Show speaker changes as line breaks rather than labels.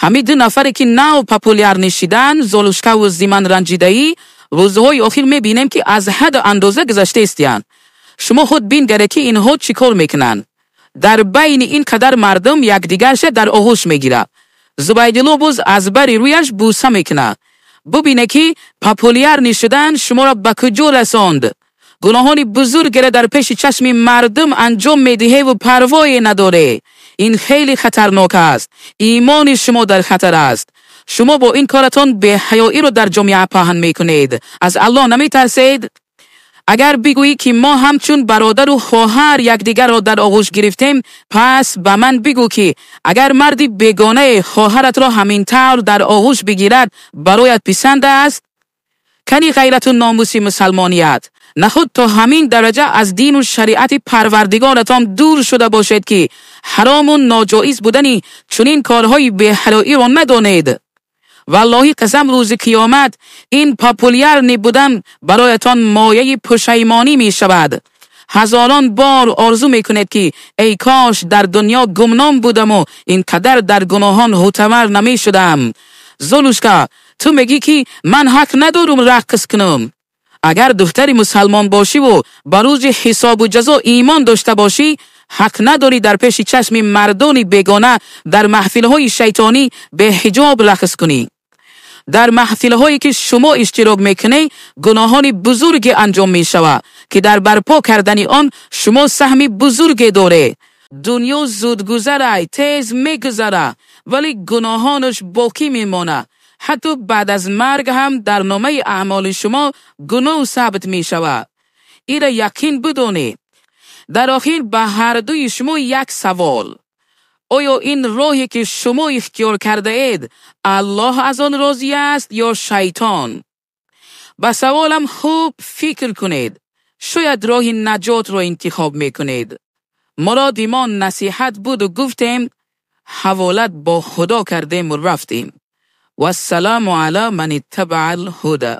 همین 2 نفری که نو پاپولار نشیدن، زولوشکا و زیمان رنجیده‌ای، روزهای اخیر میبینیم که از حد اندازه گذشته استیان. شما خود بین گره که اینها چیکار میکنن. در بین این قدر مردم یکدیگرش در آغوش میگیره. زبیدالله باز از بر رویش بوسه میکنه. ببینه که پاپولار نشدن شما را به کجا رساند. گناهانی بزرگ در پیش چشم مردم انجام میدهی و پروایی نداره. این خیلی خطرناک است. ایمان شما در خطر است. شما با این کارتان بی‌حیایی رو در جامعه پهن میکنید. از الله نمیترسید؟ اگر بگویی که ما همچون برادر و خواهر یکدیگر را در آغوش گرفتیم، پس به من بگو که اگر مردی بیگانه خواهرت را همین طور در آغوش بگیرد برایت پسند است؟ کنی غیرت و ناموس مسلمانیت، نخود تا همین درجه از دین و شریعت پروردگارتان دور شده باشد که حرام و ناجایز بودنی چنین کارهای بی‌حیایی را ندانید. والله قسم روز قیامت این پاپولار نبودن برایتان مایه پشیمانی می شود. هزاران بار آرزو می کنید که ای کاش در دنیا گمنام بودم و اینقدر در گناهان هوتمر نمی شدم. زولوشکا، تو میگی که من حق ندارم رقص کنم. اگر دختری مسلمان باشی و بر روز حساب و جزا ایمان داشته باشی، حق نداری در پیش چشم مردان بیگانه در محفل‌های شیطانی به حجاب رقص کنی. در محفل‌هایی که شما اشتراک میکنی گناهان بزرگی انجام میشود که در برپا کردن آن شما سهمی بزرگی داره. دنیا زود گذره، تیز میگذره، ولی گناهانش باقی میمونه. حتی بعد از مرگ هم در نامه اعمال شما گناه ثبت میشود. این را یقین بدونید. در آخر به هر دوی شما یک سوال: آیا این راهی که شما اختیار کرده اید الله از آن راضی است یا شیطان؟ به سوالم خوب فکر کنید. شاید راه نجات را انتخاب میکنید. مراد ما نصیحت بود و گفتیم، حوالت با خدا کردیم و رفتیم. و السلام علی من اتبع الهدی.